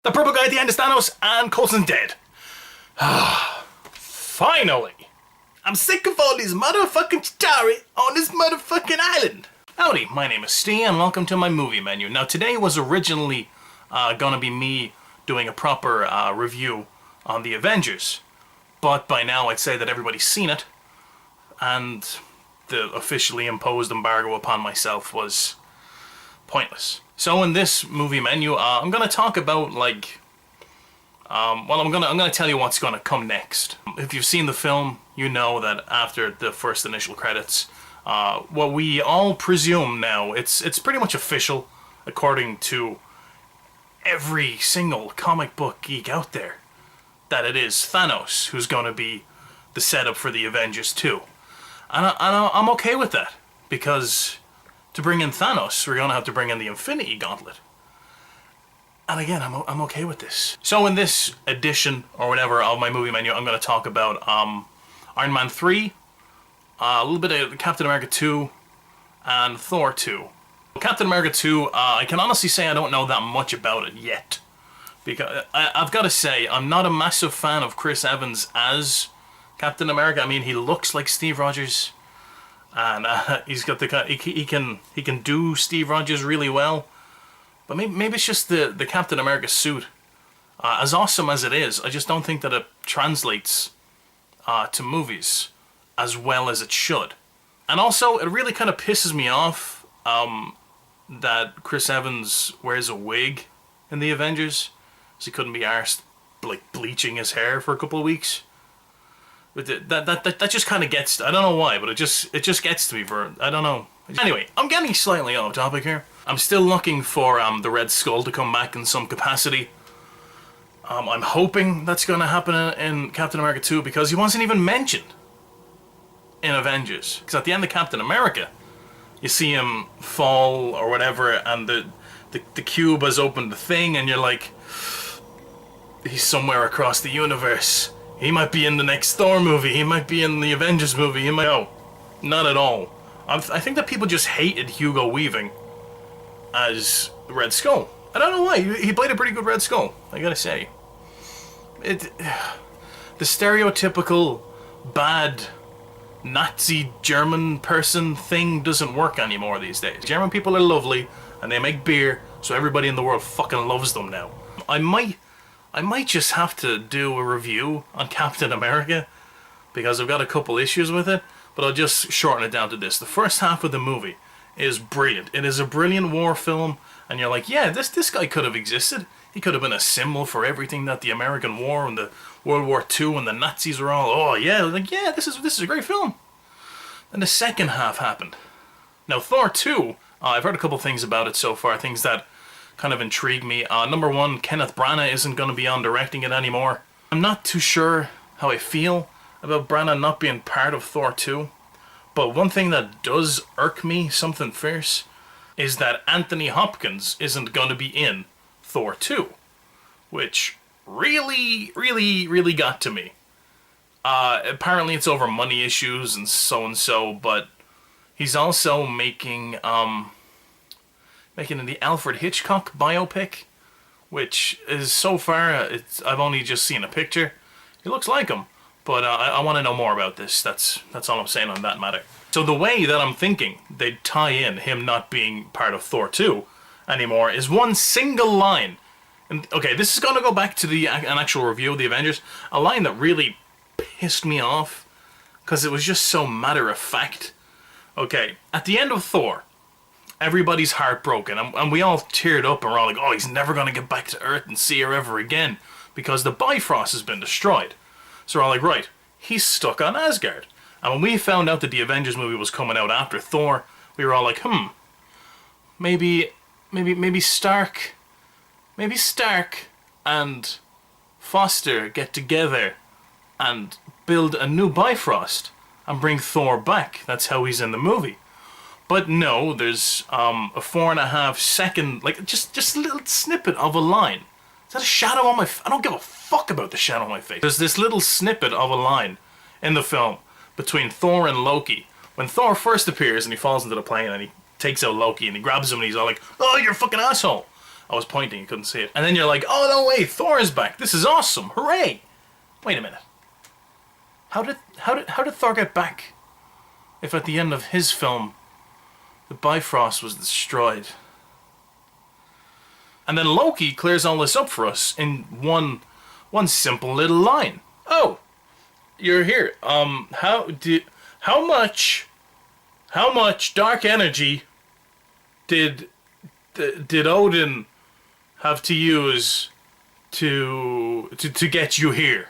The purple guy at the end is Thanos, and Coulson's dead. Finally! I'm sick of all these motherfucking Chitauri on this motherfucking island. Howdy, my name is Stee, and welcome to my movie menu. Now, today was originally gonna be me doing a proper review on the Avengers, but by now I'd say that everybody's seen it, and the officially imposed embargo upon myself was pointless. So in this movie menu, I'm gonna talk about I'm gonna tell you what's gonna come next. If you've seen the film, you know that after the first initial credits, what we all presume now, it's pretty much official, according to every single comic book geek out there, that it is Thanos who's gonna be the setup for the Avengers 2. And I'm okay with that, because to bring in Thanos, we're gonna have to bring in the Infinity Gauntlet. And again, I'm okay with this. So in this edition, or whatever, of my movie menu, I'm gonna talk about Iron Man 3, a little bit of Captain America 2, and Thor 2. Captain America 2, I can honestly say I don't know that much about it yet. Because I've got to say, I'm not a massive fan of Chris Evans as Captain America. I mean, he looks like Steve Rogers, and he's got the he can do Steve Rogers really well. But maybe it's just the Captain America suit, as awesome as it is, I just don't think that it translates to movies as well as it should. And also, it really kind of pisses me off that Chris Evans wears a wig in the Avengers, so he couldn't be arsed bleaching his hair for a couple of weeks. But that just kind of gets, I don't know why, but it just gets to me for, I don't know. Anyway, I'm getting slightly off topic here. I'm still looking for the Red Skull to come back in some capacity. I'm hoping that's going to happen in Captain America 2, because he wasn't even mentioned in Avengers. Because at the end of Captain America, you see him fall or whatever, and the cube has opened the thing, and you're like, he's somewhere across the universe. He might be in the next Thor movie, he might be in the Avengers movie, he might... No, not at all. I think that people just hated Hugo Weaving as Red Skull. I don't know why, he played a pretty good Red Skull, I gotta say. The stereotypical bad Nazi German person thing doesn't work anymore these days. German people are lovely, and they make beer, so everybody in the world fucking loves them now. I might just have to do a review on Captain America, because I've got a couple issues with it, but I'll just shorten it down to this. The first half of the movie is brilliant. It is a brilliant war film, and you're like, yeah, this guy could have existed. He could have been a symbol for everything that the American War and the World War II and the Nazis were all, oh yeah, like, yeah, this is a great film. Then the second half happened. Now, Thor 2, I've heard a couple things about it so far, things that kind of intrigue me. Number one, Kenneth Branagh isn't going to be on directing it anymore. I'm not too sure how I feel about Branagh not being part of Thor 2, but one thing that does irk me something fierce is that Anthony Hopkins isn't going to be in Thor 2, which really got to me. Apparently it's over money issues and so, but he's also making the Alfred Hitchcock biopic, which is so far, I've only just seen a picture. He looks like him, but I want to know more about this. That's all I'm saying on that matter. So the way that I'm thinking they'd tie in him not being part of Thor 2 anymore is one single line. And okay, this is going to go back to an actual review of the Avengers. A line that really pissed me off, because it was just so matter-of-fact. Okay, at the end of Thor, everybody's heartbroken, and we all teared up, and we're all like, oh, he's never going to get back to Earth and see her ever again, because the Bifrost has been destroyed. So we're all like, right, he's stuck on Asgard. And when we found out that the Avengers movie was coming out after Thor, we were all like, maybe Stark and Foster get together and build a new Bifrost and bring Thor back. That's how he's in the movie. But no, there's a 4.5 second, like, just a little snippet of a line. Is that a shadow on my face? I don't give a fuck about the shadow on my face. There's this little snippet of a line in the film between Thor and Loki. When Thor first appears and he falls into the plane and he takes out Loki and he grabs him and he's all like, oh, you're a fucking asshole. I was pointing, you couldn't see it. And then you're like, oh no way, Thor is back. This is awesome. Hooray! Wait a minute. How did Thor get back if at the end of his film the Bifrost was destroyed? And then Loki clears all this up for us in one simple little line. Oh, you're here. How much dark energy did Odin have to use to get you here?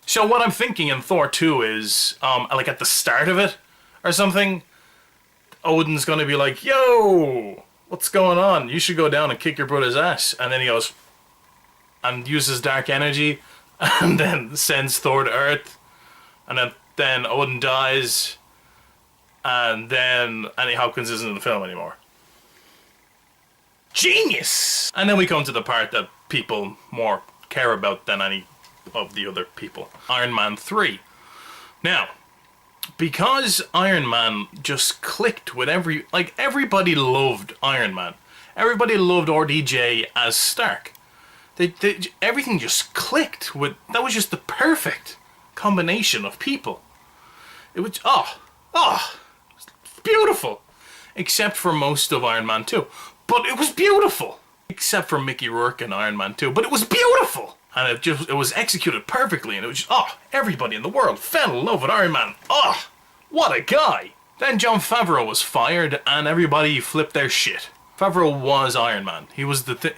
So what I'm thinking in Thor 2 is, like at the start of it or something, Odin's gonna be like, yo, what's going on? You should go down and kick your brother's ass. And then he goes and uses dark energy and then sends Thor to Earth. And then Odin dies. And then Annie Hopkins isn't in the film anymore. Genius! And then we come to the part that people more care about than any of the other people. Iron Man 3. Now, because Iron Man just clicked with everybody loved Iron Man. Everybody loved RDJ as Stark. Everything just clicked with, that was just the perfect combination of people. It was, beautiful. Except for most of Iron Man 2. But it was beautiful. Except for Mickey Rourke in Iron Man 2. But it was beautiful. And it was executed perfectly. And it was just, everybody in the world fell in love with Iron Man. What a guy. Then Jon Favreau was fired and everybody flipped their shit. Favreau was Iron Man. He was the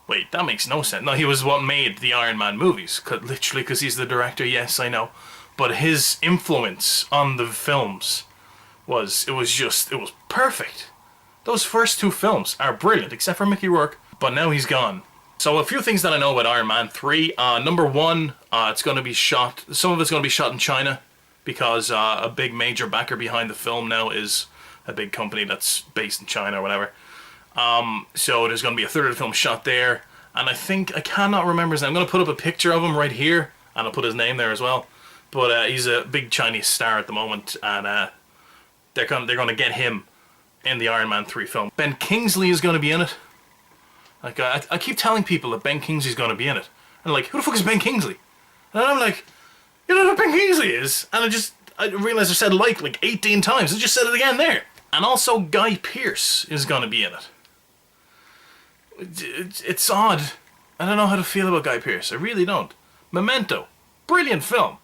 Wait, that makes no sense. No, he was what made the Iron Man movies. Literally, because he's the director, yes, I know. But his influence on the films was perfect. Those first two films are brilliant, except for Mickey Rourke. But now he's gone. So a few things that I know about Iron Man 3. Number one, it's going to be shot, some of it's going to be shot in China. Because a big major backer behind the film now is a big company that's based in China or whatever. So there's going to be a third of the film shot there. And I cannot remember his name. I'm going to put up a picture of him right here. And I'll put his name there as well. But he's a big Chinese star at the moment. And they're going to get him in the Iron Man 3 film. Ben Kingsley is going to be in it. Like I keep telling people that Ben Kingsley's going to be in it. And like, who the fuck is Ben Kingsley? And I'm like, you know what Ben Kingsley is? And I realised I said like 18 times. I just said it again there. And also Guy Pearce is going to be in it. It's odd. I don't know how to feel about Guy Pearce. I really don't. Memento. Brilliant film.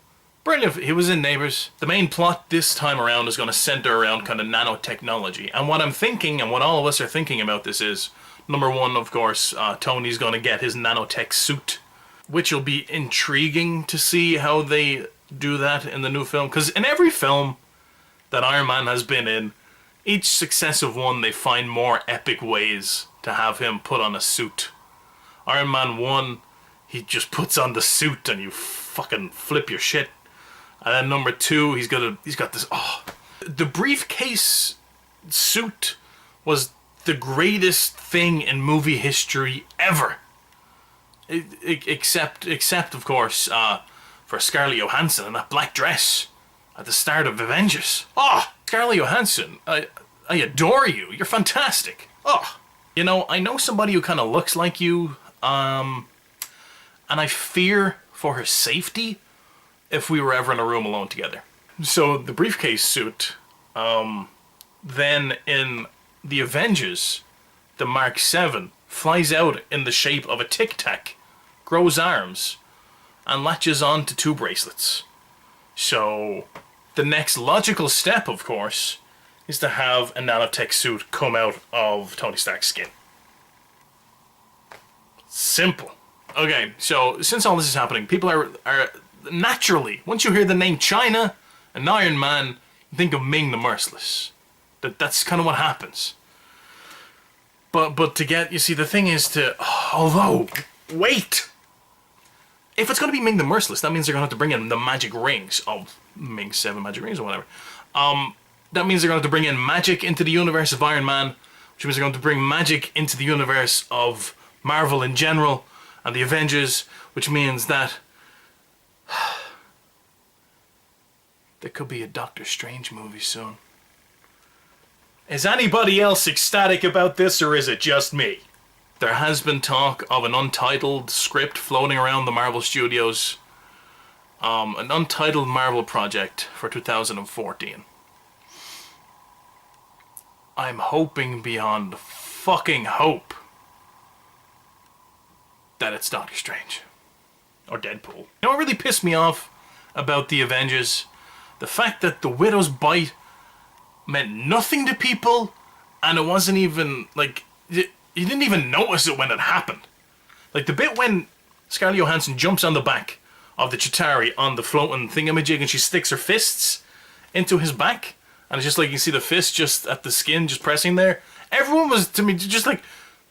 Brilliant. He was in Neighbours. The main plot this time around is going to centre around kind of nanotechnology. And what I'm thinking, and what all of us are thinking about this is, number one, of course, Tony's going to get his nanotech suit. Which will be intriguing to see how they do that in the new film. Because in every film that Iron Man has been in, each successive one, they find more epic ways to have him put on a suit. Iron Man 1, he just puts on the suit and you fucking flip your shit. And then number 2, he's got this, the briefcase suit was the greatest thing in movie history ever. Except of course, for Scarlett Johansson in that black dress at the start of Avengers. Scarlett Johansson, I adore you. You're fantastic. You know, I know somebody who kind of looks like you, and I fear for her safety if we were ever in a room alone together. So the briefcase suit, then in the Avengers, the Mark 7 flies out in the shape of a Tic Tac, grows arms, and latches on to 2 bracelets. So the next logical step, of course, is to have a nanotech suit come out of Tony Stark's skin. Simple. Okay, so since all this is happening, people are naturally, once you hear the name China and Iron Man, you think of Ming the Merciless. That's kind of what happens. But to get, you see, the thing is although, wait! If it's going to be Ming the Merciless, that means they're going to have to bring in the magic rings of Ming's 7 magic rings or whatever. That means they're going to have to bring in magic into the universe of Iron Man, which means they're going to bring magic into the universe of Marvel in general, and the Avengers, which means that there could be a Doctor Strange movie soon. Is anybody else ecstatic about this, or is it just me? There has been talk of an untitled script floating around the Marvel Studios. An untitled Marvel project for 2014. I'm hoping beyond fucking hope that it's Doctor Strange. Or Deadpool. You know what really pissed me off about the Avengers? The fact that the Widow's bite meant nothing to people, and it wasn't even, like, you didn't even notice it when it happened. Like, the bit when Scarlett Johansson jumps on the back of the Chitauri on the floating thingamajig and she sticks her fists into his back, and it's just like you see the fist just at the skin just pressing there. Everyone was, to me, just like,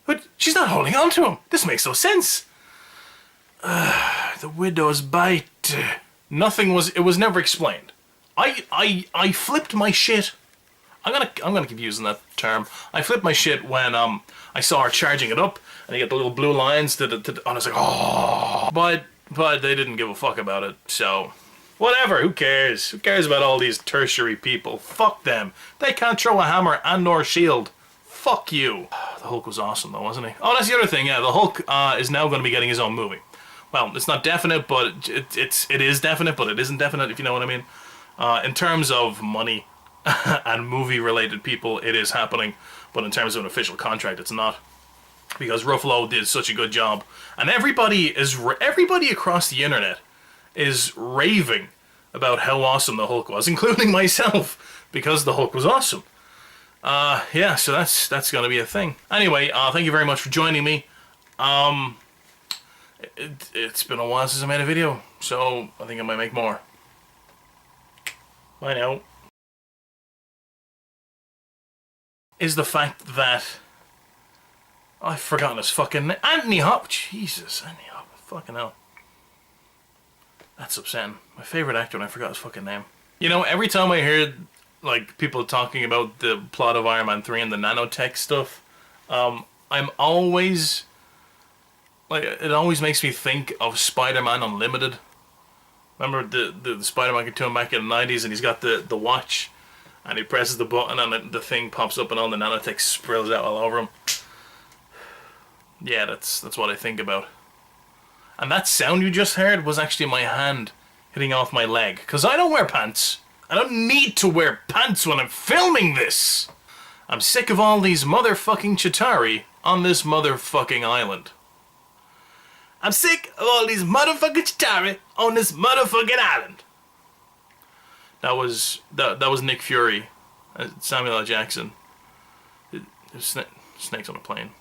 but she's not holding on to him. This makes no sense. The Widow's bite. It was never explained. I flipped my shit. I'm gonna keep using that term. I flipped my shit when I saw her charging it up, and you get the little blue lines and I was like, oh. But they didn't give a fuck about it, so whatever. Who cares? Who cares about all these tertiary people? Fuck them. They can't throw a hammer and nor shield. Fuck you. The Hulk was awesome though, wasn't he? Oh, that's the other thing. Yeah, the Hulk is now going to be getting his own movie. Well, it's not definite, but it is definite, but it isn't definite, if you know what I mean. In terms of money and movie-related people, it is happening. But in terms of an official contract, it's not. Because Ruffalo did such a good job. And everybody across the internet is raving about how awesome the Hulk was, including myself, because the Hulk was awesome. Yeah, so that's going to be a thing. Anyway, thank you very much for joining me. It's been a while since I made a video, so I think I might make more. Bye now. Is the fact that I've forgotten his fucking name. Anthony Hopkins. Jesus, Anthony Hopkins. Fucking hell. That's upsetting. My favorite actor, and I forgot his fucking name. You know, every time I hear like people talking about the plot of Iron Man 3 and the nanotech stuff, I'm always like, it always makes me think of Spider-Man Unlimited. Remember the Spider-Man cartoon back in the 90s, and he's got the watch, and he presses the button and the thing pops up and all the nanotech sprills out all over him. Yeah, that's what I think about. And that sound you just heard was actually my hand hitting off my leg. Because I don't wear pants. I don't need to wear pants when I'm filming this. I'm sick of all these motherfucking Chitauri on this motherfucking island. I'm sick of all these motherfucking Chitauri on this motherfucking island. That was Nick Fury, Samuel L. Jackson. Snakes on a plane.